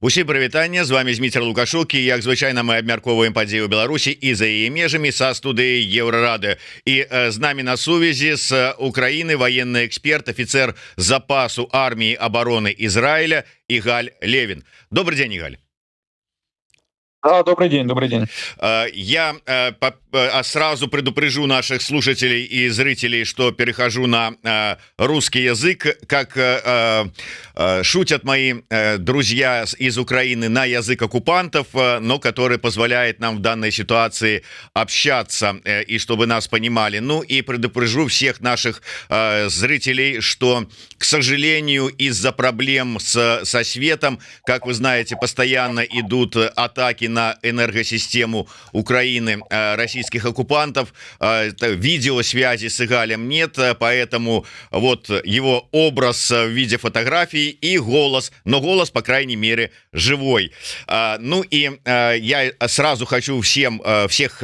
Усім прывітанне, з вами Зміцер Лукашук, і як звычайна мы абмяркоўваем падзеі ў Беларусі і за яе межамі са студыі Еўрарады. І з намі на сувязі з Украіны военны эксперт, офіцер запасу арміі обороны Израиля Игаль Левин. Добрый день, Игаль. Да, добрый день, добрый день. Я сразу предупрежу наших слушателей и зрителей, что перехожу на русский язык, как шутят мои друзья из Украины, на язык оккупантов, но который позволяет нам в данной ситуации общаться и чтобы нас понимали. Ну и предупрежу всех наших зрителей, что, к сожалению, из-за проблем со светом, как вы знаете, постоянно идут атаки на энергосистему Украины российских оккупантов. Видеосвязи с Игалем нет, поэтому вот его образ в виде фотографий и голос, но голос, по крайней мере, живой. Ну и я сразу хочу всех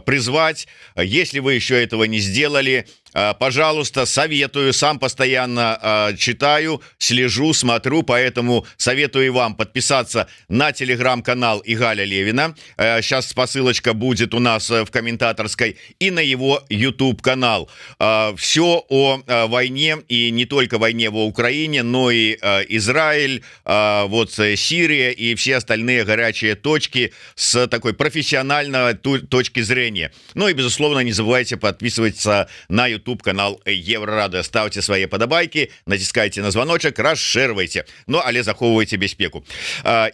призвать, если вы еще этого не сделали, пожалуйста, советую, сам постоянно читаю, слежу, смотрю, поэтому советую вам подписаться на телеграм-канал Игаля Левина. Сейчас ссылочка будет у нас в комментаторской, и на его YouTube-канал. Все о войне, и не только войне в Украине, но и Израиль, вот Сирия и все остальные горячие точки с такой профессиональной точки зрения. Ну и, безусловно, не забывайте подписываться на YouTube-канал Еврорады. Ставьте свои подобайки, натискайте на звоночек, расширивайте. Ну, але заховывайте беспеку.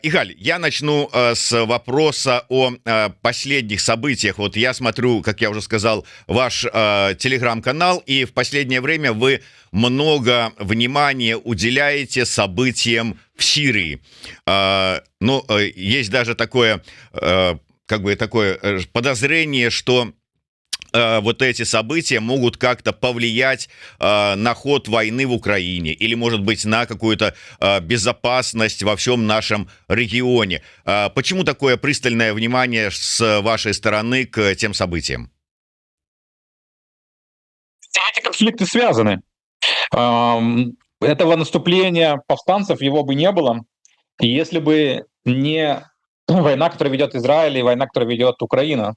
Игаль, я начну с вопроса о последних событиях. Вот я смотрю, как я уже сказал, ваш телеграм-канал, и в последнее время вы много внимания уделяете событиям в Сирии. Ну, есть даже такое, как бы такое подозрение, что вот эти события могут как-то повлиять на ход войны в Украине или, может быть, на какую-то безопасность во всем нашем регионе. Почему такое пристальное внимание с вашей стороны к тем событиям? Эти конфликты связаны. Этого наступления повстанцев его бы не было, если бы не война, которую ведет Израиль, и война, которую ведет Украина.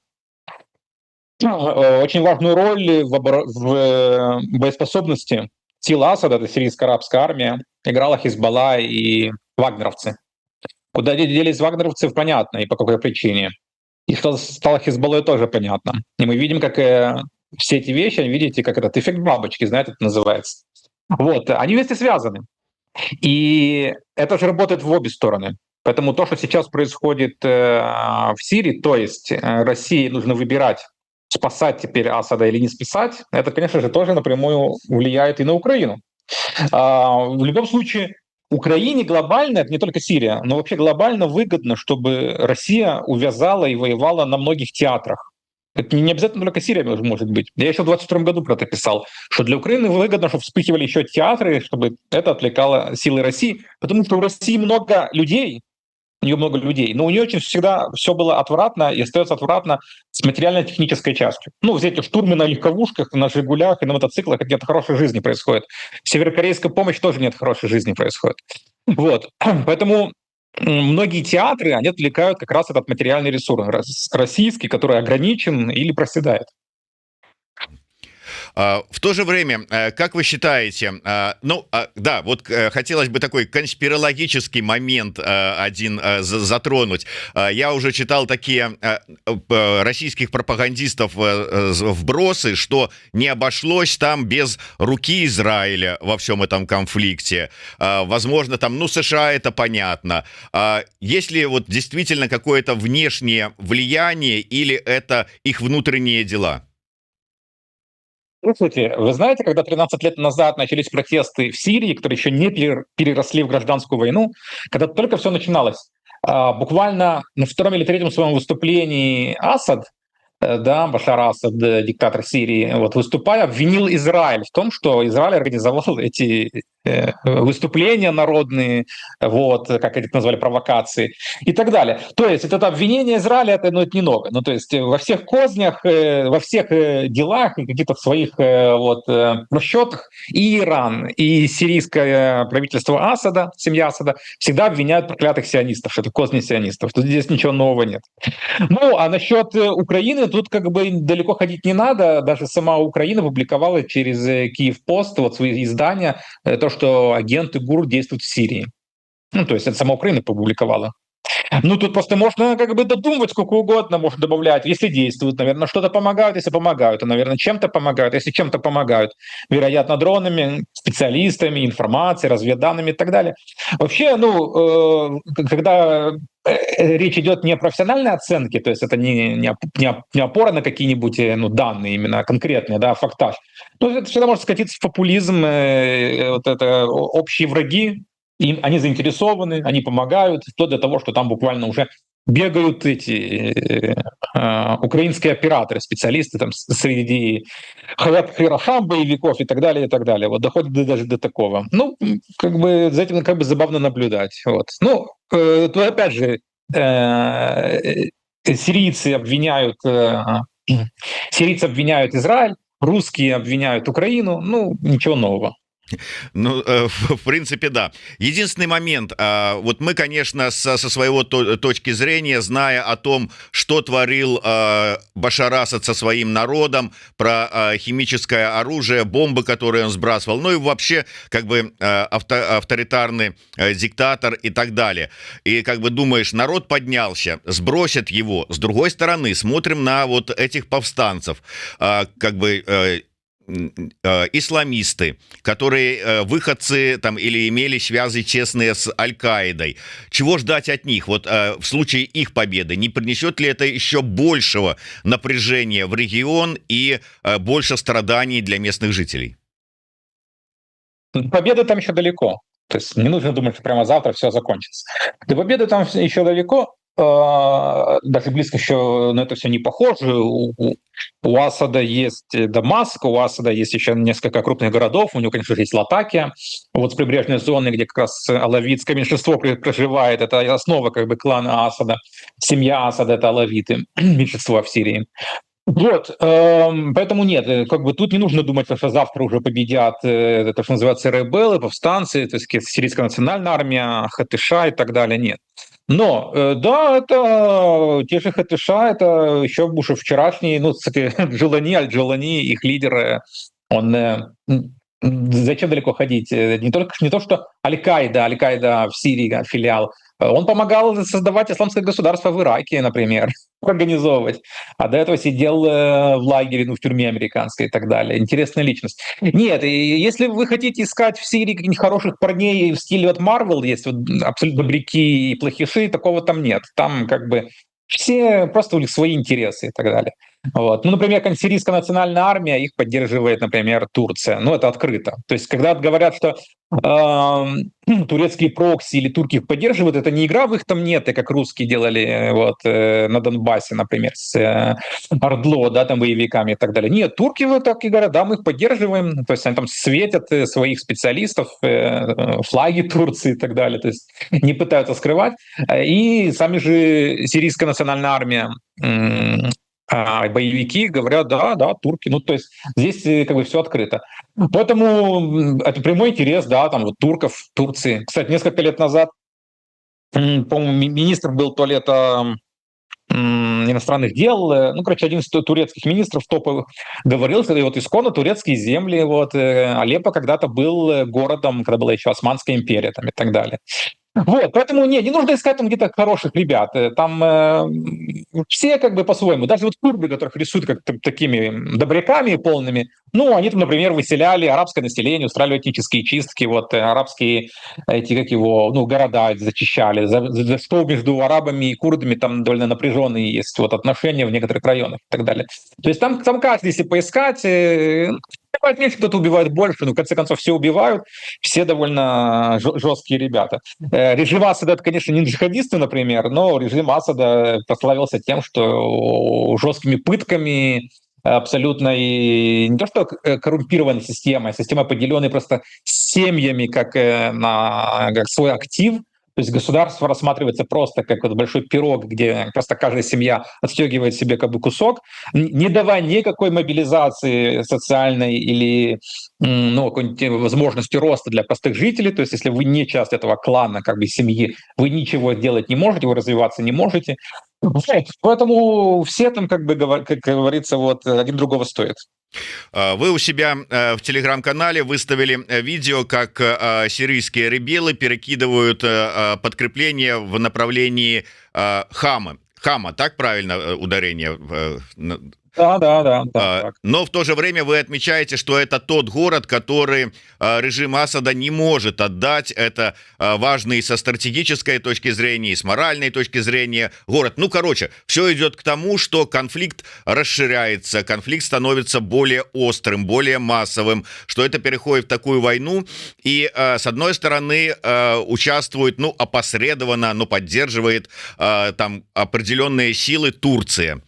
Очень важную роль в боеспособности сил Асада, это сирийская арабская армия, играла Хизбалла и вагнеровцы. Куда делись вагнеровцы, понятно, и по какой причине. И что стало Хизбаллой, тоже понятно. И мы видим, как все эти вещи, видите, как этот эффект бабочки, знаете, это называется. Вот, они вместе связаны. И это же работает в обе стороны. Поэтому то, что сейчас происходит в Сирии, то есть России нужно выбирать, спасать теперь Асада или не спасать, это, конечно же, тоже напрямую влияет и на Украину. В любом случае, Украине глобально, это не только Сирия, но вообще глобально выгодно, чтобы Россия увязала и воевала на многих театрах. Это не обязательно только Сирия может быть. Я еще в 2022 году про это писал, что для Украины выгодно, чтобы вспыхивали еще театры, чтобы это отвлекало силы России, потому что у России много людей, у нее много людей, но у нее очень всегда все было отвратно и остается отвратно с материально-технической частью. Ну, эти штурмы на легковушках, на «Жигулях» и на мотоциклах, это нет хорошей жизни происходит. Северокорейская помощь тоже нет хорошей жизни происходит. Вот. Поэтому многие театры, они отвлекают как раз этот материальный ресурс российский, который ограничен или проседает. В то же время, как вы считаете, ну да, вот хотелось бы такой конспирологический момент один затронуть. Я уже читал такие российских пропагандистов вбросы, что не обошлось там без руки Израиля во всем этом конфликте. Возможно, там, ну, США, это понятно. Есть ли вот действительно какое-то внешнее влияние или это их внутренние дела? Слушайте, вы знаете, когда 13 лет назад начались протесты в Сирии, которые еще не переросли в гражданскую войну, когда только все начиналось, буквально на втором или третьем своем выступлении Асад да, Башар Асад, диктатор Сирии, вот, выступая, обвинил Израиль в том, что Израиль организовал эти выступления народные, вот, как это назвали, провокации и так далее. То есть это обвинение Израиля, это, ну, это не новое. Ну, то есть во всех кознях, во всех делах и каких-то своих вот, расчетах и Иран, и сирийское правительство Асада, семья Асада, всегда обвиняют проклятых сионистов, что это козни сионистов. Тут здесь ничего нового нет. Ну, а насчет Украины, тут как бы далеко ходить не надо. Даже сама Украина публиковала через Киев-Пост, вот свои издания, то, что агенты ГУР действуют в Сирии. Ну, то есть это сама Украина публиковала. Ну, тут просто можно как бы додумывать сколько угодно, можно добавлять. Если действуют, наверное, что-то помогают, если помогают, то, наверное, чем-то помогают. Если чем-то помогают, вероятно, дронами, специалистами, информацией, разведданными и так далее. Вообще, ну, когда речь идет не о профессиональной оценке, то есть это не опора на какие-нибудь ну, данные именно конкретные, да, фактаж, то это всегда может скатиться в популизм, вот это общие враги, они заинтересованы, они помогают, вплоть до того, что там буквально уже бегают эти украинские операторы, специалисты там среди Хирохам, боевиков и так далее, и так далее. Вот доходит даже до такого. Ну, как бы за этим как бы забавно наблюдать. Вот. Ну, то опять же, сирийцы обвиняют Израиль, русские обвиняют Украину. Ну, ничего нового. Ну, в принципе, да. Единственный момент, вот мы, конечно, со своего точки зрения, зная о том, что творил Башар Асад со своим народом, про химическое оружие, бомбы, которые он сбрасывал, ну и вообще, как бы, авторитарный диктатор и так далее. И, как бы, думаешь, народ поднялся, сбросят его. С другой стороны, смотрим на вот этих повстанцев, как бы, исламисты, которые выходцы там или имели связи честные с Аль-Каидой. Чего ждать от них? Вот в случае их победы не принесет ли это еще большего напряжения в регион и больше страданий для местных жителей? Победа там еще далеко. То есть не нужно думать, что прямо завтра все закончится. До победы там еще далеко. Даже близко еще на это все не похоже. У Асада есть Дамаск, у Асада есть еще несколько крупных городов, у него, конечно же, есть Латакия, вот с прибрежной зоны, где как раз алавитское меньшинство проживает, это основа как бы клана Асада, семья Асада — это алавиты, меньшинство в Сирии. Вот, поэтому нет, как бы тут не нужно думать, что завтра уже победят, это что называется ребелы, повстанцы, то есть сирийская национальная армия, ХТШ и так далее, нет. Но, да, это те же ХТШ, это еще уже вчерашний, ну, кстати, Джилани, Аль-Джилани, их лидер, он зачем далеко ходить? Не то, что Аль-Каида в Сирии, филиал, он помогал создавать исламское государство в Ираке, например, организовывать. А до этого сидел в лагере, ну, в тюрьме американской и так далее. Интересная личность. Нет, и если вы хотите искать в Сирии каких-нибудь хороших парней в стиле вот Марвел, есть вот абсолютно добряки и плохиши, такого там нет. Там как бы все просто у них свои интересы и так далее. Вот. Ну, например, сирийская национальная армия, их поддерживает, например, Турция. Ну, это открыто. То есть, когда говорят, что турецкие прокси или турки их поддерживают, это не игра в их там нет, как русские делали вот, на Донбассе, например, с Ордло, да, там боевиками и так далее. Нет, турки вот так и говорят, да, мы их поддерживаем, то есть они там светят своих специалистов, флаги Турции и так далее, то есть не пытаются скрывать. И сами же сирийская национальная армия, боевики говорят, да, турки. Ну, то есть здесь как бы все открыто. Поэтому это прямой интерес, да, там вот турков в Турции. Кстати, несколько лет назад, по-моему, министр был то ли это иностранных дел, ну, короче, один из турецких министров топовых говорил, что вот исконно турецкие земли, вот Алеппо когда-то был городом, когда была еще Османская империя там и так далее. Вот, поэтому не нужно искать там где-то хороших ребят. Там все как бы по-своему. Даже вот курды, которых рисуют как такими добряками полными, ну, они там, например, выселяли арабское население, устраивали этнические чистки, вот арабские эти, как его, ну, города зачищали. За что между арабами и курдами там довольно напряженные есть вот отношения в некоторых районах и так далее. То есть там каждый, если поискать, Убивает меньше, кто-то убивает больше, но в конце концов все убивают, все довольно жесткие ребята. Режим Асада — это, конечно, не джихадисты, например, но режим Асада прославился тем, что жесткими пытками, абсолютно и не то что коррумпированной системой, а система, поделенной просто семьями как свой актив. То есть государство рассматривается просто как вот большой пирог, где просто каждая семья отстегивает себе как бы кусок, не давая никакой мобилизации социальной или ну, какой-нибудь возможности роста для простых жителей. То есть если вы не часть этого клана, как бы семьи, вы ничего делать не можете, вы развиваться не можете. Вот. Поэтому все там, как бы, как говорится, вот один другого стоит. Вы у себя в телеграм-канале выставили видео, как сирийские ребелы перекидывают подкрепление в направлении Хама, так правильно ударение? Да. Так. Но в то же время вы отмечаете, что это тот город, который режим Асада не может отдать. Это важный и со стратегической точки зрения, и с моральной точки зрения город. Ну, короче, все идет к тому, что конфликт расширяется, конфликт становится более острым, более массовым, что это переходит в такую войну. И, с одной стороны, участвует, ну, опосредованно, но поддерживает там определенные силы Турция,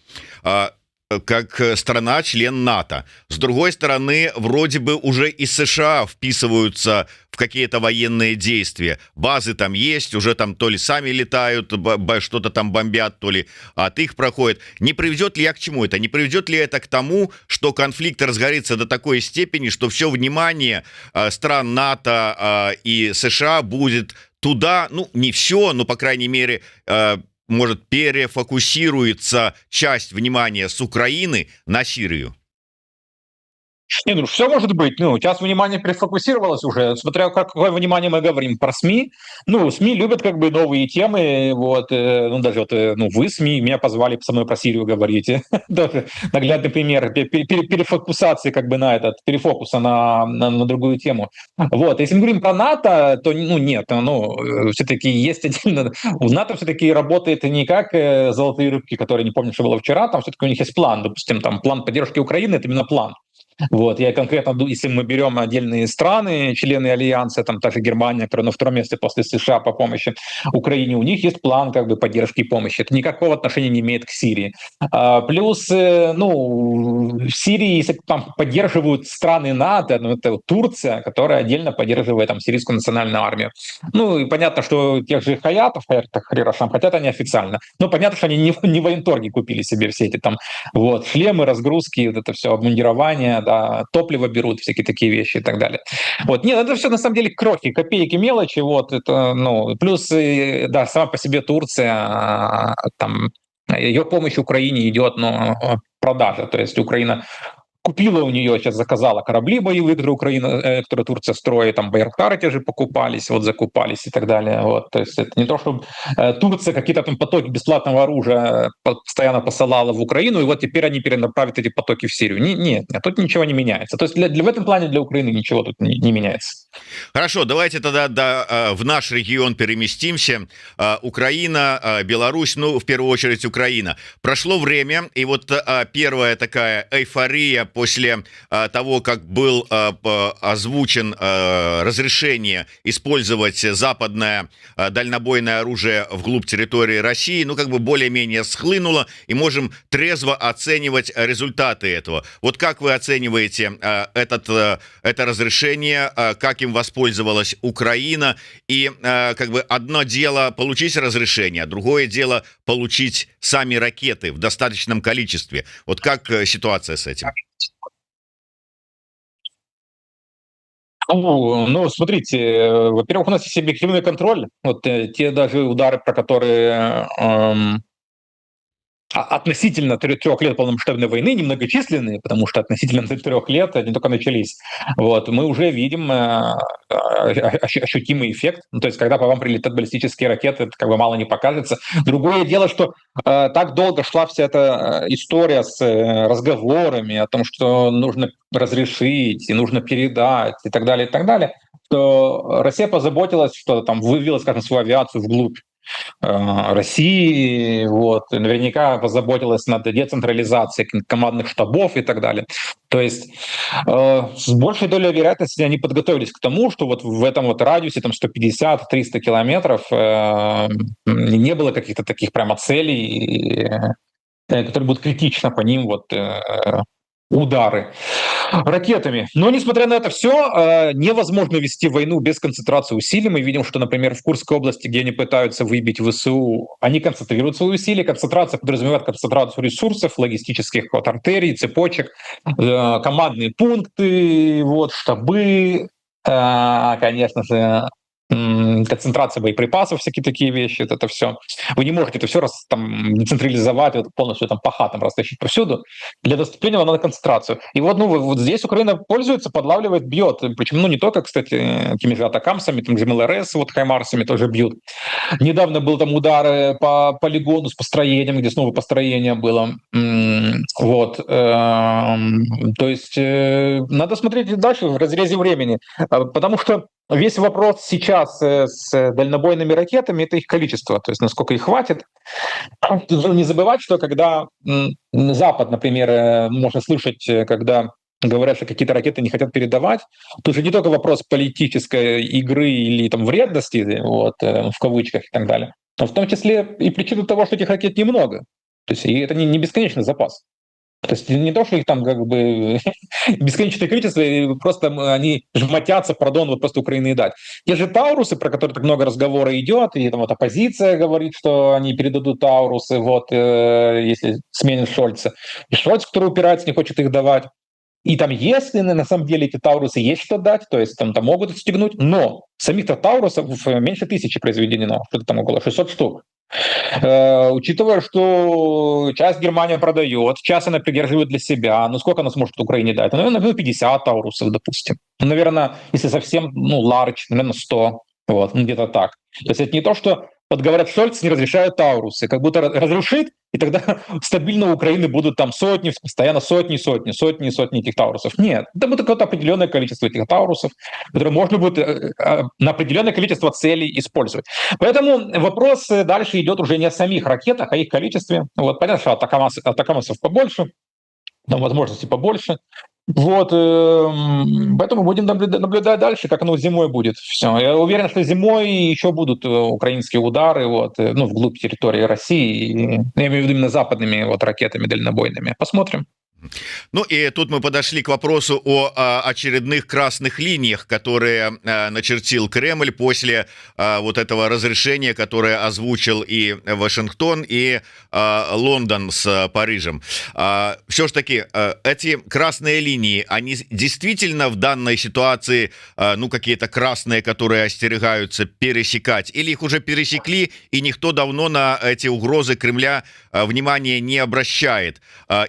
как страна-член НАТО. С другой стороны, вроде бы уже и США вписываются в какие-то военные действия. Базы там есть, уже там то ли сами летают, что-то там бомбят, то ли от их проходит. Не приведет ли я к чему это? Не приведет ли это к тому, что конфликт разгорится до такой степени, что все внимание стран НАТО и США будет туда, ну, не все, но, по крайней мере, может, перефокусируется часть внимания с Украины на Сирию? Не, ну все может быть. Ну, сейчас внимание перефокусировалось уже, смотря какое внимание мы говорим про СМИ. Ну, СМИ любят как бы новые темы, вот, ну, даже вот, ну, вы, СМИ, меня позвали со мной про Сирию говорить. Даже наглядный пример перефокусации как бы на этот, перефокуса на другую тему. Вот, если мы говорим про НАТО, то, ну, нет, ну, все-таки есть отдельно, у НАТО все-таки работает не как золотые рыбки, которые, не помню, что было вчера, там все-таки у них есть план, допустим, там план поддержки Украины, это именно план. Вот, я конкретно, если мы берем отдельные страны, члены Альянса, там также Германия, которая на втором месте после США по помощи Украине, у них есть план как бы поддержки и помощи. Это никакого отношения не имеет к Сирии. Плюс, ну, в Сирии, если там поддерживают страны НАТО, ну, это Турция, которая отдельно поддерживает там сирийскую национальную армию. Ну, и понятно, что тех же хаятов, Харирашам, хотят они официально, но понятно, что они не военторги купили себе все эти там вот шлемы, разгрузки, вот это все обмундирование, да, топливо берут, всякие такие вещи и так далее. Вот, нет, это все на самом деле крохи, копейки, мелочи, вот, это, ну, плюс, да, сама по себе Турция, там, ее помощь Украине идет, ну, продажа, то есть Украина купила у нее, сейчас заказала корабли боевые, которые Украина, которые Турция строит, там Байрактары те же покупались, вот закупались и так далее. Вот, то есть это не то, что Турция какие-то там потоки бесплатного оружия постоянно посылала в Украину, и вот теперь они перенаправят эти потоки в Сирию. Нет, тут ничего не меняется. То есть в этом плане для Украины ничего тут не меняется. Хорошо, давайте тогда в наш регион переместимся. Украина, Беларусь, ну, в первую очередь Украина. Прошло время, и вот первая такая эйфория после того, как был озвучен разрешение использовать западное дальнобойное оружие вглубь территории России, ну, как бы более-менее схлынуло, и можем трезво оценивать результаты этого. Вот как вы оцениваете это разрешение, как им воспользовалась Украина, и как бы одно дело получить разрешение, а другое дело получить сами ракеты в достаточном количестве. Вот как ситуация с этим? Ну, смотрите, во-первых, у нас есть объективный контроль. Вот те даже удары, про которые относительно 3 лет полномасштабной войны, немногочисленные, потому что относительно 3 лет они только начались. Вот, мы уже видим ощутимый эффект. Ну, то есть, когда по вам прилетят баллистические ракеты, это как бы мало не покажется. Другое дело, что так долго шла вся эта история с разговорами о том, что нужно разрешить, и нужно передать, и так далее, что Россия позаботилась, что там вывела, скажем, свою авиацию вглубь России, вот, наверняка позаботилась над децентрализацией командных штабов и так далее. То есть с большей долей вероятности они подготовились к тому, что вот в этом вот радиусе там 150-300 километров не было каких-то таких прямо целей, которые будут критично по ним вот удары ракетами. Но, несмотря на это все, невозможно вести войну без концентрации усилий. Мы видим, что, например, в Курской области, где они пытаются выбить ВСУ, они концентрируют свои усилия. Концентрация подразумевает концентрацию ресурсов, логистических вот, артерий, цепочек, командные пункты, вот, штабы, конечно же, концентрация боеприпасов, всякие такие вещи, это все. Вы не можете это все раз там децентрализовать, вот, полностью там по хатам растащить повсюду. Для доступления вам надо концентрацию. И вот, ну, вот здесь Украина пользуется, подлавливает, бьет. Причем, ну, не только, кстати, теми же атакамсами, там же МЛРС, вот хаймарсами тоже бьют. Недавно был там удар по полигону с построением, где снова построение было. Вот. То есть надо смотреть дальше в разрезе времени, потому что весь вопрос сейчас с дальнобойными ракетами — это их количество, то есть насколько их хватит. Нужно не забывать, что когда Запад, например, можно слышать, когда говорят, что какие-то ракеты не хотят передавать, тут же не только вопрос политической игры или там вредности, вот, в кавычках и так далее, но в том числе и причина того, что этих ракет немного. То есть и это не бесконечный запас. То есть не то, что их там как бы бесконечное количество, и просто они жмотятся, пардон, вот просто Украины дать. Те же Таурусы, про которые так много разговора идет, и там вот оппозиция говорит, что они передадут Таурусы, вот, если сменят Шольца. И Шольц, который упирается, не хочет их давать. И там, если на самом деле эти Таурусы есть что дать, то есть там могут отстегнуть, но самих-то Таурусов меньше 1000 произведено, что-то там около 600 штук. Учитывая, что часть Германия продает, часть она придерживает для себя, ну сколько она сможет Украине дать? Ну, наверное, 50 Таурусов, допустим. Ну, наверное, если совсем, ну, ларч, наверное, 100. Вот, ну, где-то так. То есть это не то, что вот говорят, Шольц не разрешает Таурусы, как будто разрушит, и тогда стабильно у Украины будут там сотни, постоянно сотни этих Таурусов. Нет, это будет какое-то определенное количество этих Таурусов, которые можно будет на определенное количество целей использовать. Поэтому вопрос дальше идет уже не о самих ракетах, а их количестве. Вот, понятно, что атакамасов побольше, там возможностей побольше. Вот, поэтому будем наблюдать дальше, как оно зимой будет. Все. Я уверен, что зимой еще будут украинские удары, вот, ну, вглубь территории России. Я имею в виду именно западными вот ракетами дальнобойными. Посмотрим. Ну и тут мы подошли к вопросу о очередных красных линиях, которые начертил Кремль после вот этого разрешения, которое озвучил и Вашингтон, и Лондон с Парижем. Все ж таки, эти красные линии, они действительно в данной ситуации, ну, какие-то красные, которые остерегаются пересекать, или их уже пересекли, и никто давно на эти угрозы Кремля внимания не обращает?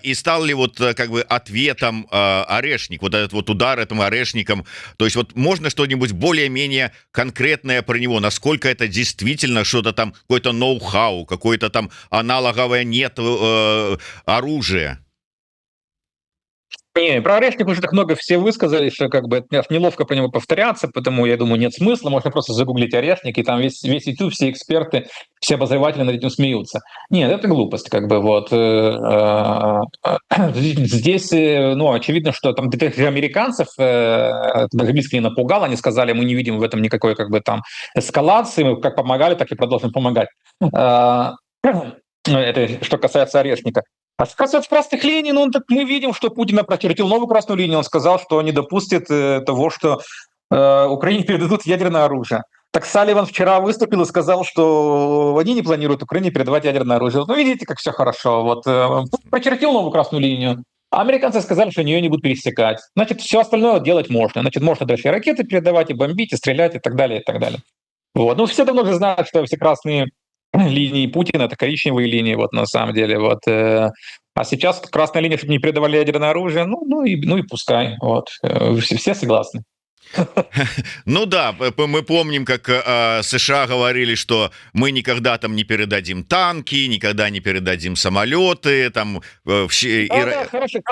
И стал ли вот как бы ответом Орешник, вот этот вот удар этим Орешником? То есть вот можно что-нибудь более-менее конкретное про него, насколько это действительно что-то там, какой-то ноу-хау, какое-то там аналоговое нет оружия? Не, про Орешник уже так много все высказали, что как бы аж неловко про него повторяться, потому я думаю, нет смысла, можно просто загуглить Орешник, и там весь YouTube, все эксперты, все обозреватели над этим смеются. Нет, это глупость, как бы, вот. Здесь, ну, очевидно, что там тех же американцев даже близко не напугало, они сказали, мы не видим в этом никакой, как бы, там, эскалации, мы как помогали, так и продолжим помогать. Это что касается Орешника. А что касается красных линий, ну, так мы видим, что Путин прочертил новую красную линию. Он сказал, что не допустит того, что Украине передадут ядерное оружие. Так Салливан вчера выступил и сказал, что они не планируют Украине передавать ядерное оружие. Ну, видите, как все хорошо. Вот прочертил новую красную линию. А американцы сказали, что нее не будут пересекать. Значит, все остальное делать можно. Значит, можно дальше и ракеты передавать, и бомбить, и стрелять, и так далее, и так далее. Вот. Ну, все давно уже знают, что все красные линии Путина — это коричневые линии, вот на самом деле. Вот. А сейчас красная линия, чтобы не передавали ядерное оружие, ну и пускай. Вот. Все согласны. Ну да, мы помним, как США говорили, что мы никогда там не передадим танки, никогда не передадим самолеты, там Да, хорошая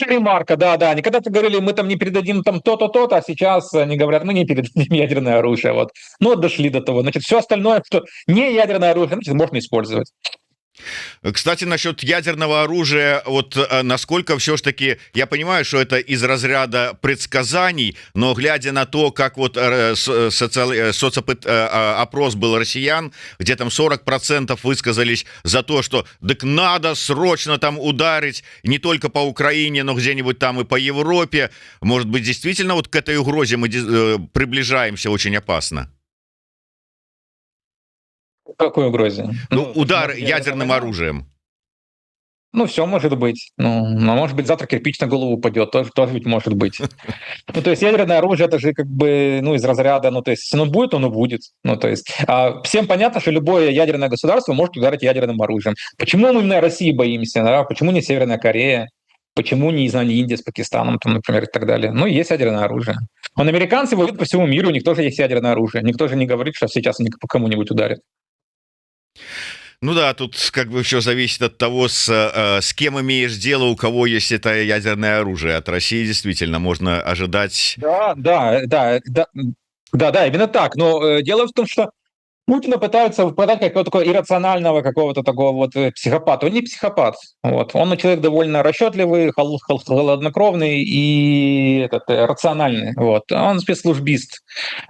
ремарка, да. Они когда-то говорили, мы там не передадим там то-то, то-то, а сейчас они говорят, мы не передадим ядерное оружие. Вот. Ну, вот дошли до того. Значит, все остальное, что не ядерное оружие, значит, можно использовать. Кстати, насчет ядерного оружия, вот насколько все ж таки, я понимаю, что это из разряда предсказаний, но глядя на то, как вот опрос был россиян, где там 40% высказались за то, что так надо срочно там ударить не только по Украине, но где-нибудь там и по Европе, может быть, действительно вот к этой угрозе мы приближаемся очень опасно. Какой угрозе? Ну, удар ядерным война? оружием. Ну, все может быть. Ну, может быть, завтра кирпич на голову упадет, тоже ведь может быть. Ну, то есть ядерное оружие, это же как бы, ну, из разряда, ну, то есть, оно будет, оно будет. Ну, то есть, всем понятно, что любое ядерное государство может ударить ядерным оружием. Почему мы именно России боимся, да? Почему не Северная Корея? Почему не, знаю, не Индия с Пакистаном, там, например, и так далее? Ну, есть ядерное оружие. Вон американцы воюют по всему миру, у них тоже есть ядерное оружие. Никто же не говорит, что сейчас они по кому-нибудь ударят. Ну да, тут как бы все зависит от того, с кем имеешь дело, у кого есть это ядерное оружие. От России действительно можно ожидать. Да, именно так. Но дело в том, что Путина пытаются подать как такого иррационального какого-то такого вот психопата. Он не психопат. Вот. Он человек довольно расчетливый, холоднокровный и рациональный. Вот. Он спецслужбист.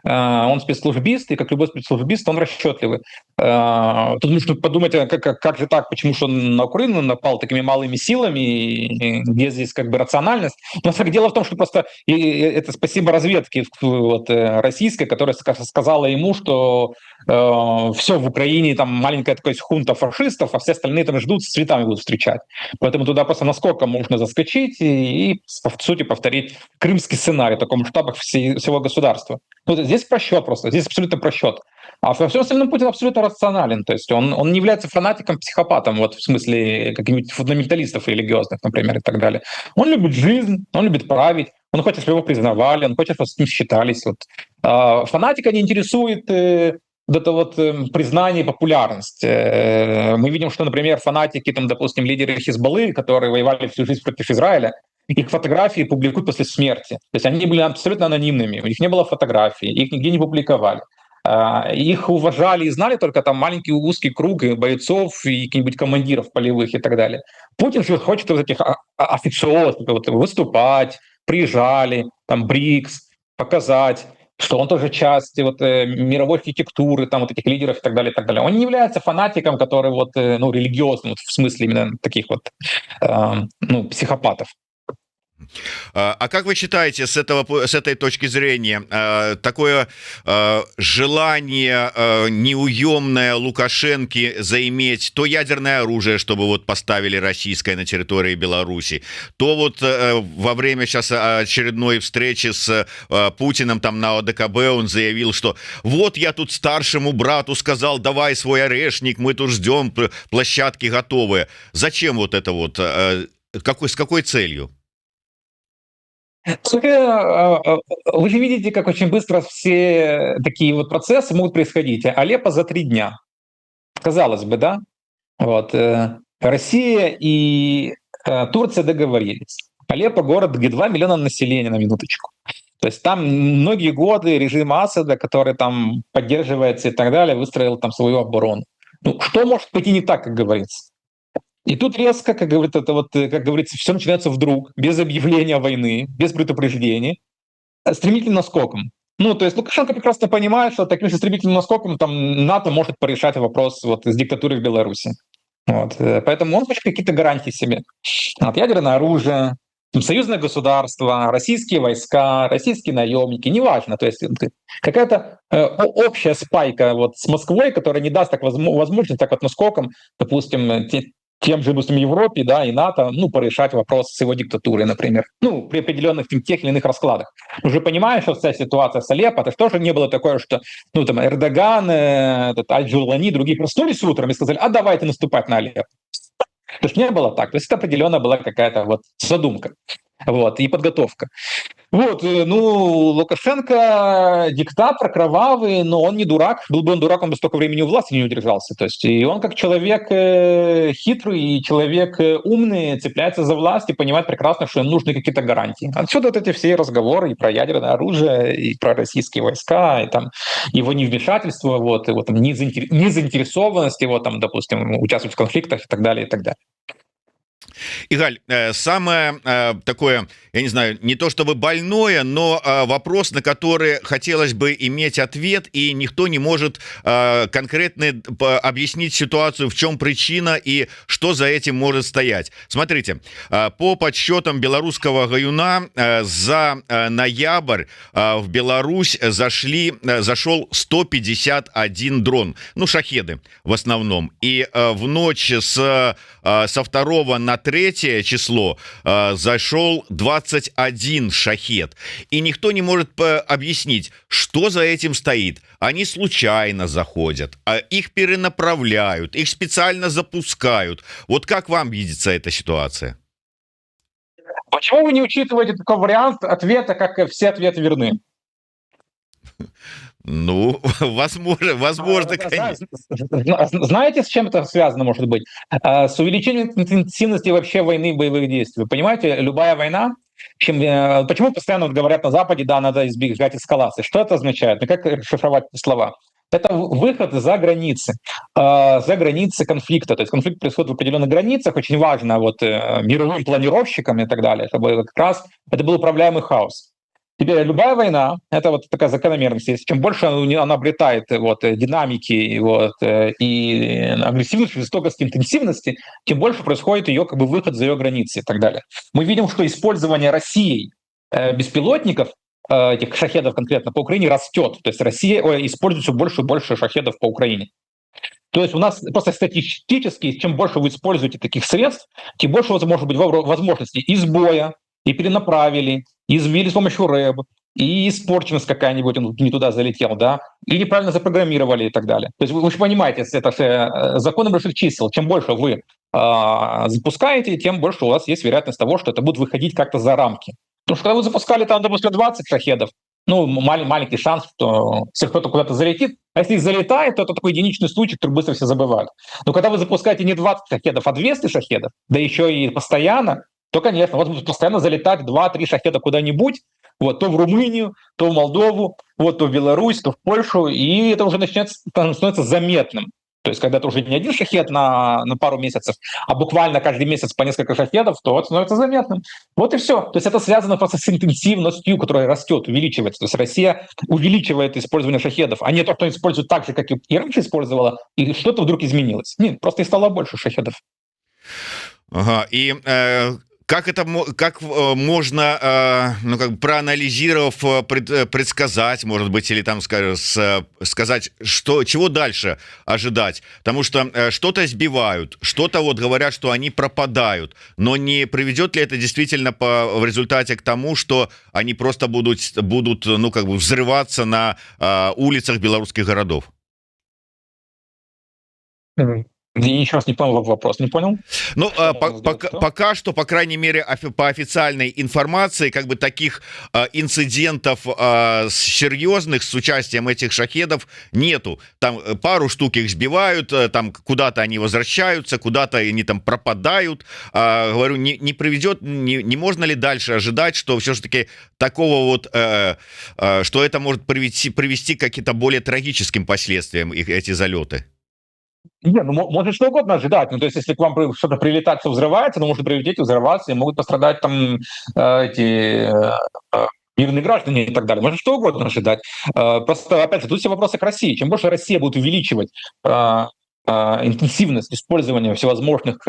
Он спецслужбист, и как любой спецслужбист, он расчетливый. Тут нужно подумать, как же так, почему же он на Украину напал такими малыми силами, и где здесь как бы рациональность. Но дело в том, что просто это спасибо разведке вот, российской, которая сказала ему, что все в Украине, там маленькая такая хунта фашистов, а все остальные там ждут, с цветами будут встречать. Поэтому туда просто насколько можно заскочить и в сути, повторить крымский сценарий в таком масштабах всего государства. Ну, здесь просчет просто, здесь абсолютно просчет. А во всем остальном Путин абсолютно рационален. То есть он не является фанатиком, психопатом, вот в смысле каких-нибудь фундаменталистов религиозных, например, и так далее. Он любит жизнь, он любит править, он хочет, чтобы его признавали, он хочет, чтобы с ним считались. Вот. Фанатика не интересует вот это вот признание и популярность. Мы видим, что, например, фанатики, там, допустим, лидеры Хизбаллы, которые воевали всю жизнь против Израиля, их фотографии публикуют после смерти. То есть они были абсолютно анонимными, у них не было фотографий, их нигде не публиковали. Их уважали и знали только там маленький узкий круг бойцов и каких-нибудь командиров полевых и так далее. Путин же хочет вот этих официозов вот, выступать, приезжали, там, БРИКС, показать, что он тоже часть вот, мировой архитектуры, там, вот этих лидеров и так далее, и так далее. Он не является фанатиком, который вот, ну, религиозным, вот, в смысле именно таких вот ну, психопатов. А как вы считаете, с этой точки зрения, такое желание неуемное Лукашенко заиметь то ядерное оружие, чтобы вот поставили российское на территории Беларуси, то вот во время сейчас очередной встречи с Путиным там на ОДКБ он заявил, что вот я тут старшему брату сказал, давай свой орешник, мы тут ждем, площадки готовы. Зачем вот это вот? С какой целью? Вы же видите, как очень быстро все такие вот процессы могут происходить. Алеппо за 3 дня. Казалось бы, да? Вот. Россия и Турция договорились. Алеппо — город, где 2 миллиона населения, на минуточку. То есть там многие годы режим Асада, который там поддерживается и так далее, выстроил там свою оборону. Ну, что может пойти не так, как говорится? И тут резко, как говорит, это вот, как говорится, все начинается вдруг, без объявления войны, без предупреждений, стремительным наскоком. Ну, то есть Лукашенко прекрасно понимает, что таким же стремительным наскоком там НАТО может порешать вопрос вот с диктатурой в Беларуси. Вот. Поэтому он хочет какие-то гарантии себе. Вот, ядерное оружие, союзное государство, российские войска, российские наемники, неважно. То есть какая-то общая спайка вот с Москвой, которая не даст так возможность так вот наскоком, допустим, тем же, допустим, Европе, да, и НАТО, ну, порешать вопрос с его диктатурой, например. Ну, при определенных тех или иных раскладах. Уже понимаешь, что вся ситуация с Алеппо, это тоже не было такое, что, ну, там, Эрдоган, этот Аль-Джулани, другие проснулись утром и сказали, а давайте наступать на Алеппо. То есть не было так. То есть это определенно была какая-то вот задумка. Вот, и подготовка. Вот, ну, Лукашенко диктатор кровавый, но он не дурак. Был бы он дурак, он бы столько времени у власти не удержался. То есть, и он как человек хитрый и человек умный цепляется за власть и понимает прекрасно, что им нужны какие-то гарантии. Отсюда вот эти все разговоры и про ядерное оружие, и про российские войска, и там его невмешательство, вот, его там незаинтересованность, его там, допустим, участвовать в конфликтах и так далее, и так далее. Игаль, самое такое, я не знаю, не то чтобы больное, но вопрос, на который хотелось бы иметь ответ, и никто не может конкретно объяснить ситуацию, в чем причина и что за этим может стоять. Смотрите, по подсчетам белорусского гаюна за ноябрь в Беларусь зашел 151 дрон, ну, шахеды в основном, и в ночь со 2 на 3 число зашел 21 шахед. И никто не может объяснить, что за этим стоит. Они случайно заходят, их перенаправляют, их специально запускают. Вот как вам видится эта ситуация? Почему вы не учитываете такой вариант ответа, как все ответы верны? Ну, возможно, конечно. Знаете, с чем это связано, может быть? С увеличением интенсивности вообще войны, боевых действий. Вы понимаете, любая война, почему постоянно говорят на Западе, да, надо избегать эскалации. Что это означает? Ну, как расшифровать эти слова? Это выход за границы конфликта. То есть конфликт происходит в определенных границах. Очень важно вот мировым планировщикам и так далее, чтобы как раз это был управляемый хаос. Теперь любая война — это вот такая закономерность. Если чем больше она обретает вот, динамики вот, и агрессивности, жестокости, интенсивности, тем больше происходит ее как бы выход за ее границы и так далее. Мы видим, что использование Россией беспилотников, этих шахедов конкретно по Украине, растет. То есть Россия использует все больше и больше шахедов по Украине. То есть у нас просто статистически, чем больше вы используете таких средств, тем больше у вас может быть возможностей и сбоя, и перенаправили, и сбили с помощью РЭБ, и испорченность какая-нибудь, он не туда залетел, да, и неправильно запрограммировали и так далее. То есть вы же понимаете, это же законы больших чисел. Чем больше вы запускаете, тем больше у вас есть вероятность того, что это будет выходить как-то за рамки. Потому что когда вы запускали там, допустим, 20 шахедов, ну, маленький шанс, что если кто-то куда-то залетит, а если залетает, то это такой единичный случай, который быстро все забывают. Но когда вы запускаете не 20 шахедов, а 200 шахедов, да еще и постоянно, то, конечно, вот будут постоянно залетать 2-3 шахеда куда-нибудь, вот, то в Румынию, то в Молдову, вот, то в Беларусь, то в Польшу, и это уже становится заметным. То есть, когда это уже не один шахед на пару месяцев, а буквально каждый месяц по несколько шахедов, то это становится заметным. Вот и все. То есть это связано просто с интенсивностью, которая растет, увеличивается. То есть Россия увеличивает использование шахедов, а не то, что использует так же, как и раньше использовала, и что-то вдруг изменилось. Нет, просто и стало больше шахедов. Ага, и как можно, ну, как бы проанализировав, предсказать, может быть, или там сказать, чего дальше ожидать? Потому что что-то сбивают, что-то вот говорят, что они пропадают, но не приведет ли это действительно в результате к тому, что они просто будут, ну, как бы взрываться на улицах белорусских городов? Я еще раз не понял вопрос, не понял? Ну, пока что, по крайней мере, по официальной информации, как бы таких инцидентов серьезных с участием этих шахедов нету. Там пару штук их сбивают, там куда-то они возвращаются, куда-то они там пропадают. Говорю, не приведет, не можно ли дальше ожидать, что все-таки такого вот, что это может привести к каким-то более трагическим последствиям эти залеты? Не, ну может что угодно ожидать. Ну, то есть, если к вам что-то прилетает, все взрывается, то может прилететь, взорваться, и могут пострадать там эти мирные граждане и так далее. Может что угодно ожидать. Просто, опять же, тут все вопросы к России. Чем больше Россия будет увеличивать интенсивность использования всевозможных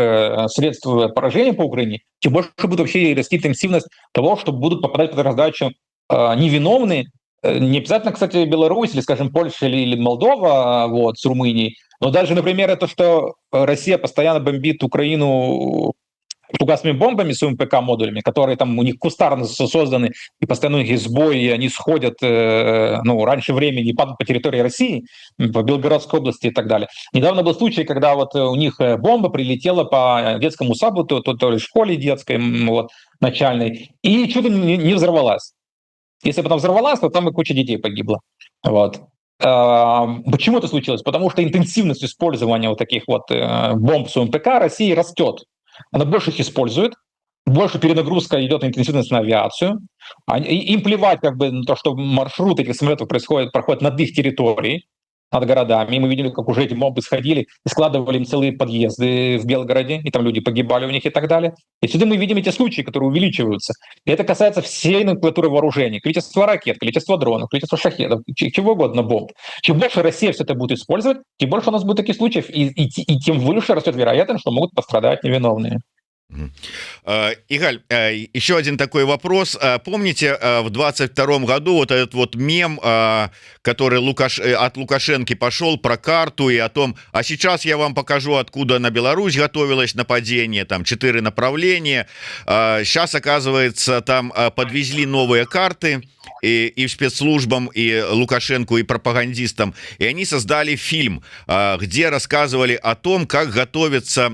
средств поражения по Украине, тем больше будет вообще расти интенсивность того, что будут попадать под раздачу невиновные. Не обязательно, кстати, Беларусь или, скажем, Польша или Молдова вот, с Румынией, но даже, например, это, что Россия постоянно бомбит Украину фугасными бомбами, своими ПК-модулями, которые там у них кустарно созданы, и постоянно у них есть сбой, и они сходят ну, раньше времени и падают по территории России, по Белгородской области и так далее. Недавно был случай, когда вот у них бомба прилетела по детскому саду, то ли школе детской вот, начальной, и чудом не взорвалась. Если бы она взорвалась, то там и куча детей погибла. Вот. Почему это случилось? Потому что интенсивность использования вот таких вот бомб с УМПК России растет. Она больше их использует, больше перенагрузка идет на интенсивность на авиацию. Им плевать как бы на то, что маршрут этих самолетов проходит над их территорией, над городами. И мы видели, как уже эти бомбы сходили и складывали им целые подъезды в Белгороде, и там люди погибали у них и так далее. И сюда мы видим эти случаи, которые увеличиваются. И это касается всей номенклатуры вооружений. Количество ракет, количество дронов, количество шахедов, чего угодно бомб. Чем больше Россия все это будет использовать, тем больше у нас будет таких случаев, и тем выше растет вероятность, что могут пострадать невиновные. Игаль, еще один такой вопрос. Помните, в 22 году вот этот вот мем, который от Лукашенко пошел, про карту и о том, а сейчас я вам покажу, откуда на Беларусь готовилось нападение, там 4 направления. Сейчас, оказывается, там подвезли новые карты и спецслужбам, и Лукашенко, и пропагандистам, и они создали фильм, где рассказывали о том, как готовятся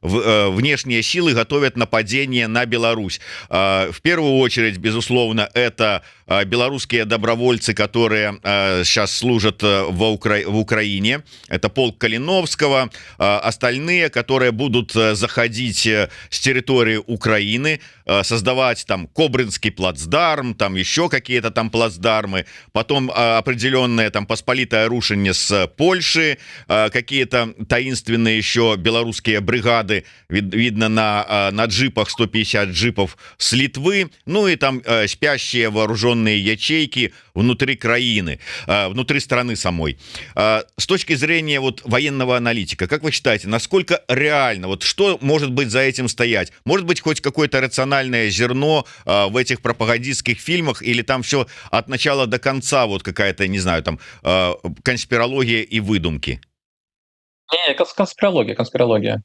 внешние силы готовят нападение на Беларусь. В первую очередь, безусловно, это белорусские добровольцы, которые сейчас служат в Украине. Это полк Калиновского. Остальные, которые будут заходить с территории Украины, создавать там Кобринский плацдарм, там еще какие-то там плацдармы, потом определенные там посполитое рушение с Польши, какие-то таинственные еще белорусские бригады, видно на джипах, 150 джипов с Литвы, ну и там спящие вооруженные ячейки внутри краины, внутри страны самой. С точки зрения вот военного аналитика, как вы считаете, насколько реально, вот что может быть за этим стоять? Может быть хоть какое-то рациональное зерно в этих пропагандистских фильмах, или там все от начала до конца вот какая-то, не знаю, там конспирология и выдумки? Не, конспирология.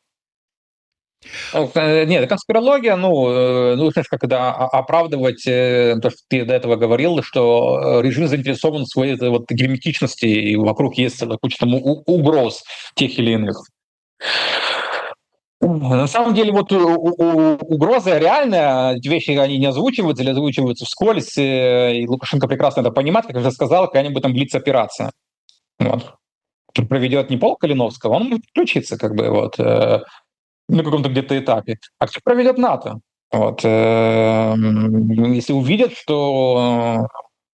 Нет, конспирология, ну, знаешь, как это оправдывать то, что ты до этого говорил, что режим заинтересован в своей вот герметичности, и вокруг есть целая куча там угроз тех или иных. На самом деле, вот угроза реальная, эти вещи, они не озвучиваются или озвучиваются вскользь, и Лукашенко прекрасно это понимает, как я уже сказал, какая-нибудь там блиц-операция. Вот. Проведет не полк Калиновского, он может включиться, как бы, вот, на каком-то где-то этапе, а кто проведет НАТО. Вот. Если увидят, что,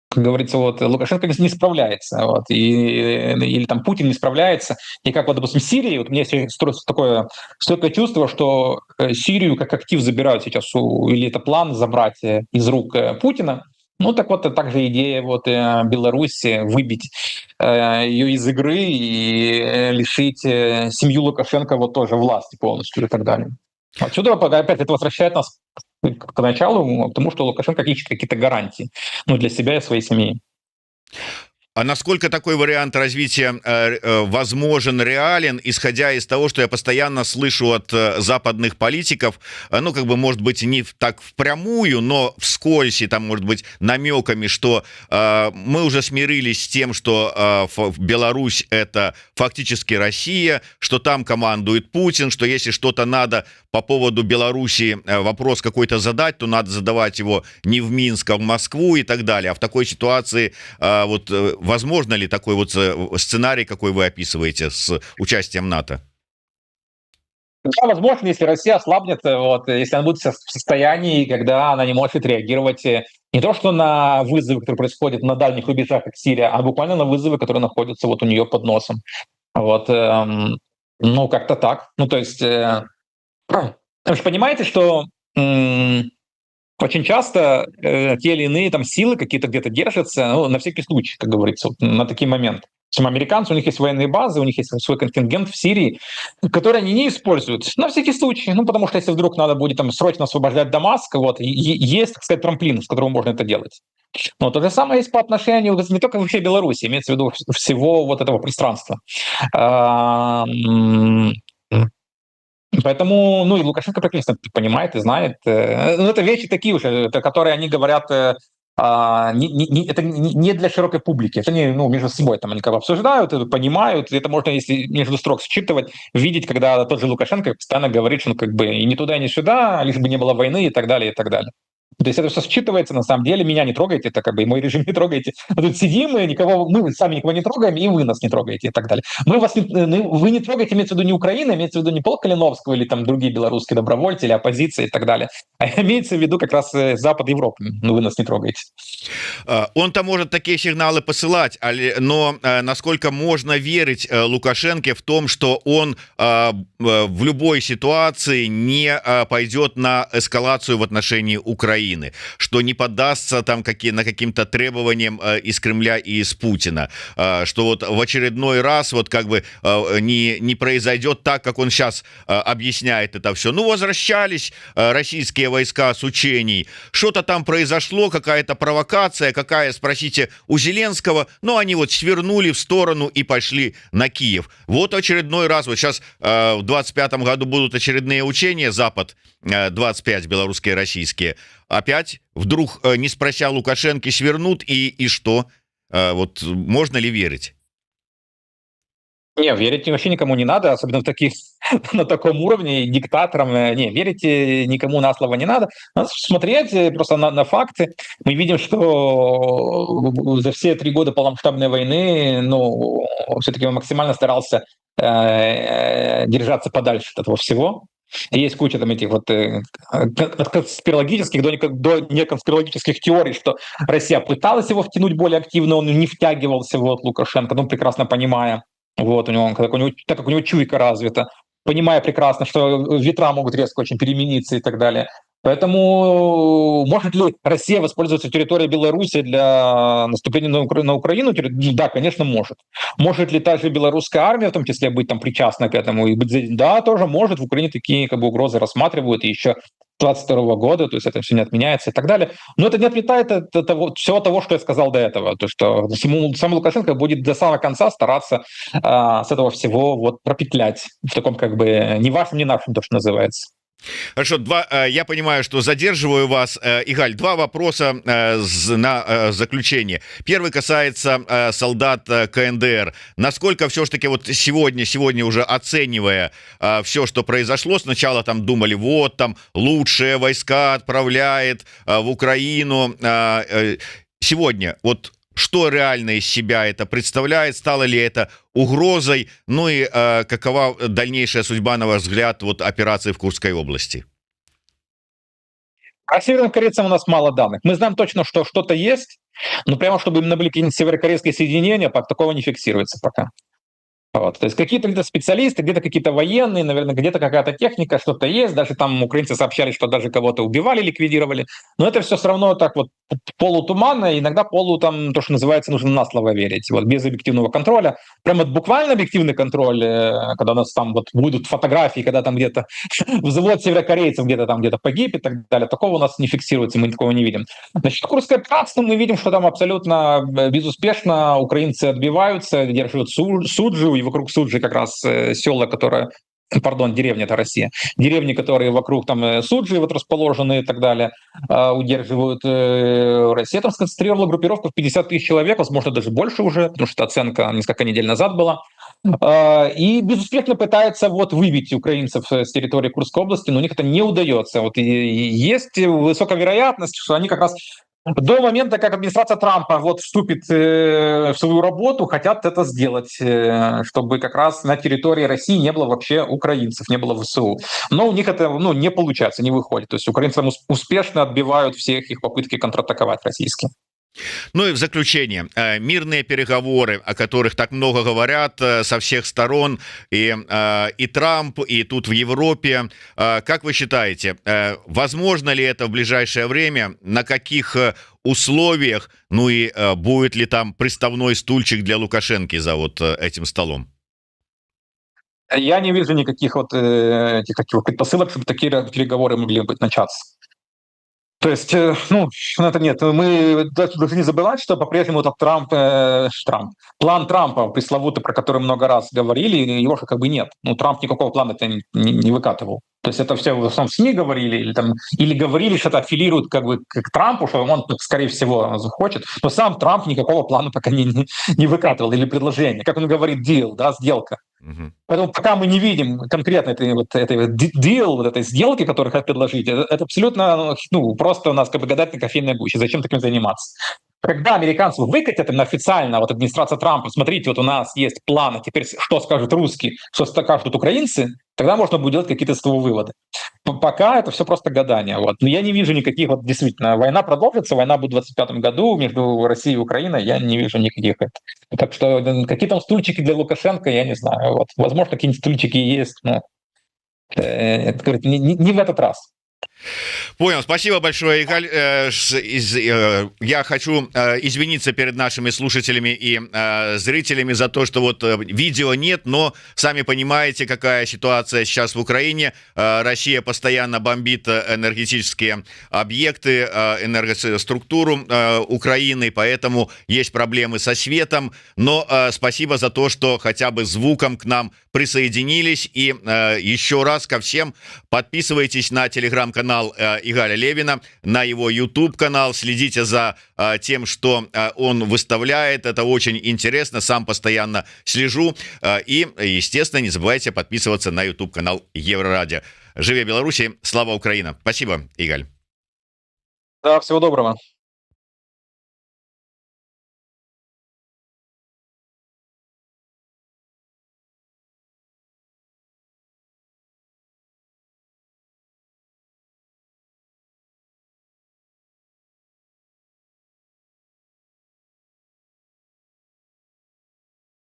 как говорится, вот Лукашенко не справляется, вот, или там Путин не справляется, и как вот, допустим, Сирии, вот у меня есть такое стойкое чувство, что Сирию как актив забирают сейчас, или это план забрать из рук Путина. Ну так вот, также идея вот Беларуси выбить ее из игры и лишить семью Лукашенко вот тоже власти полностью и так далее. Отсюда опять это возвращает нас к началу, к тому, что Лукашенко ищет какие-то гарантии, ну, для себя и своей семьи. А насколько такой вариант развития возможен, реален, исходя из того, что я постоянно слышу от западных политиков, ну, как бы, может быть, не так впрямую, но вскользь, и там, может быть, намеками, что мы уже смирились с тем, что Беларусь — это фактически Россия, что там командует Путин, что если что-то надо по поводу Беларуси, вопрос какой-то задать, то надо задавать его не в Минск, а в Москву и так далее. А в такой ситуации вот возможно ли такой вот сценарий, какой вы описываете, с участием НАТО? Да, возможно, если Россия ослабнет, вот, если она будет в состоянии, когда она не может реагировать не то что на вызовы, которые происходят на дальних рубежах, как Сирия, а буквально на вызовы, которые находятся вот у нее под носом. Вот, ну, как-то так. Ну, то есть, вы же понимаете, что очень часто те или иные там силы какие-то где-то держатся, ну, на всякий случай, как говорится, вот, на такие моменты. Американцы, у них есть военные базы, у них есть свой контингент в Сирии, который они не используют на всякий случай. Ну, потому что если вдруг надо будет там срочно освобождать Дамаск, вот, есть, так сказать, трамплин, с которого можно это делать. Но то же самое есть по отношению не только вообще Беларуси, имеется в виду всего вот этого пространства. Поэтому, ну, и Лукашенко прекрасно понимает и знает. Ну, это вещи такие уже, которые они говорят, это не для широкой публики. Это они, ну, между собой там они как бы обсуждают, понимают. Это можно, если между строк считывать, видеть, когда тот же Лукашенко постоянно говорит, что он как бы и не туда, и не сюда, лишь бы не было войны и так далее, и так далее. То есть это все считывается, на самом деле, меня не трогайте, это как бы и мой режим не трогайте. Мы тут сидим, и мы сами никого не трогаем, и вы нас не трогаете и так далее. Вы не трогаете, имеется в виду не Украина, имеется в виду не полк Калиновского или там другие белорусские добровольцы или оппозиция и так далее, а имеется в виду как раз Запад Европы. Вы нас не трогаете. Он-то может такие сигналы посылать, но насколько можно верить Лукашенко в том, что он в любой ситуации не пойдет на эскалацию в отношении Украины, что не поддастся там на каким-то требованиям из Кремля и из Путина, что вот в очередной раз вот как бы не произойдет так, как он сейчас объясняет это все. Ну, возвращались российские войска с учений, что-то там произошло, какая-то провокация, какая, спросите у Зеленского, но они вот свернули в сторону и пошли на Киев. Вот очередной раз, вот сейчас в 25-м году будут очередные учения, Запад 25, белорусские, российские, опять вдруг, не спрося Лукашенко, свернут, и что? Вот можно ли верить? Не, верить вообще никому не надо, особенно на таком уровне, диктаторам. Не, верить никому на слово не надо. Надо смотреть просто на факты. Мы видим, что за все 3 года полномасштабной войны, ну, все-таки он максимально старался держаться подальше от этого всего. Есть куча там этих вот конспирологических до неконспирологических теорий, что Россия пыталась его втянуть более активно, он не втягивался, вот, Лукашенко, ну, прекрасно понимая, вот, так как у него чуйка развита, понимая прекрасно, что ветра могут резко очень перемениться и так далее. Поэтому может ли Россия воспользоваться территорией Беларуси для наступления на Украину? Да, конечно, может. Может ли та же белорусская армия, в том числе, быть там причастна к этому? Да, тоже может. В Украине такие как бы угрозы рассматривают, и еще 22 года, то есть это все не отменяется и так далее. Но это не отметает всего того, что я сказал до этого. То, что сам Лукашенко будет до самого конца стараться с этого всего вот пропетлять в таком как бы ни вашем, ни нашем, то, что называется. Хорошо, я понимаю, что задерживаю вас. Игаль, 2 вопроса на заключение. Первый касается солдат КНДР. Насколько все ж таки вот сегодня уже оценивая все, что произошло, сначала там думали, вот там лучшие войска отправляет в Украину. Сегодня вот что реально из себя это представляет, стало ли это угрозой, ну и какова дальнейшая судьба, на ваш взгляд, вот операции в Курской области? О северокорейцам у нас мало данных. Мы знаем точно, что что-то есть, но прямо чтобы именно были какие-нибудь северокорейские соединения, такого не фиксируется пока. Вот. То есть какие-то где-то специалисты, где-то какие-то военные, наверное, где-то какая-то техника, что-то есть. Даже там украинцы сообщали, что даже кого-то убивали, ликвидировали. Но это все равно так вот полутуманно, иногда то, что называется, нужно на слово верить, вот, без объективного контроля. Прямо буквально объективный контроль, когда у нас там вот будут фотографии, когда там где-то взвод северокорейцев где-то погиб и так далее, такого у нас не фиксируется, мы такого не видим. Значит, Курское братство, мы видим, что там абсолютно безуспешно украинцы отбиваются, держат Суджу, и вокруг Суджи как раз села, которые, деревня, это Россия, деревни, которые вокруг там Суджи вот расположены и так далее, удерживают. Россия там сконцентрировала группировку в 50 тысяч человек, возможно, даже больше уже, потому что оценка несколько недель назад была. И безуспешно пытается вот выбить украинцев с территории Курской области, но у них это не удается. Вот и есть высокая вероятность, что они как раз до момента, как администрация Трампа вот вступит в свою работу, хотят это сделать, чтобы как раз на территории России не было вообще украинцев, не было ВСУ. Но у них это не получается, не выходит. То есть украинцы успешно отбивают все их попытки контратаковать российские. Ну и в заключение, мирные переговоры, о которых так много говорят со всех сторон, и Трамп, и тут в Европе, как вы считаете, возможно ли это в ближайшее время, на каких условиях, ну и будет ли там приставной стульчик для Лукашенко за вот этим столом? Я не вижу никаких вот этих предпосылок, чтобы такие переговоры могли быть начаться. То есть, это нет. Мы должны не забывать, что по-прежнему этот план Трампа пресловутый, про который много раз говорили, его же как бы нет. Трамп никакого плана-то не выкатывал. То есть это все в основном в СМИ говорили, или говорили, что это аффилируют как бы к Трампу, что он, скорее всего, захочет. Но сам Трамп никакого плана пока не выкатывал, или предложение. Как он говорит, deal, да, сделка. Поэтому пока мы не видим конкретно этой deal, вот этой сделки, которую хотят предложить, это абсолютно, ну, просто у нас как бы гадательная кофейная гуща. Зачем таким заниматься? Когда американцы выкатят им официально, вот администрация Трампа, смотрите, вот у нас есть планы, теперь что скажут русские, что скажут украинцы, тогда можно будет делать какие-то с этого выводы. Пока это все просто гадание. Вот. Но я не вижу никаких, вот действительно, война продолжится, война будет в 2025 году между Россией и Украиной, я не вижу никаких. Так что какие там стульчики для Лукашенко, я не знаю. Вот. Возможно, какие-нибудь стульчики есть, но не в этот раз. Понял, спасибо большое, Игаль. Я хочу извиниться перед нашими слушателями и зрителями за то, что вот видео нет, но сами понимаете, какая ситуация сейчас в Украине. Россия постоянно бомбит энергетические объекты, энергоструктуру Украины, поэтому есть проблемы со светом, но спасибо за то, что хотя бы звуком к нам присоединились. И еще раз ко всем: подписывайтесь на телеграм-канал Игаля Левина, на его YouTube канал, следите за тем, что он выставляет, это очень интересно, сам постоянно слежу. И, естественно, не забывайте подписываться на YouTube канал Еврорадио. Живе Беларусь, слава Украина. Спасибо, Игаль. Да, всего доброго.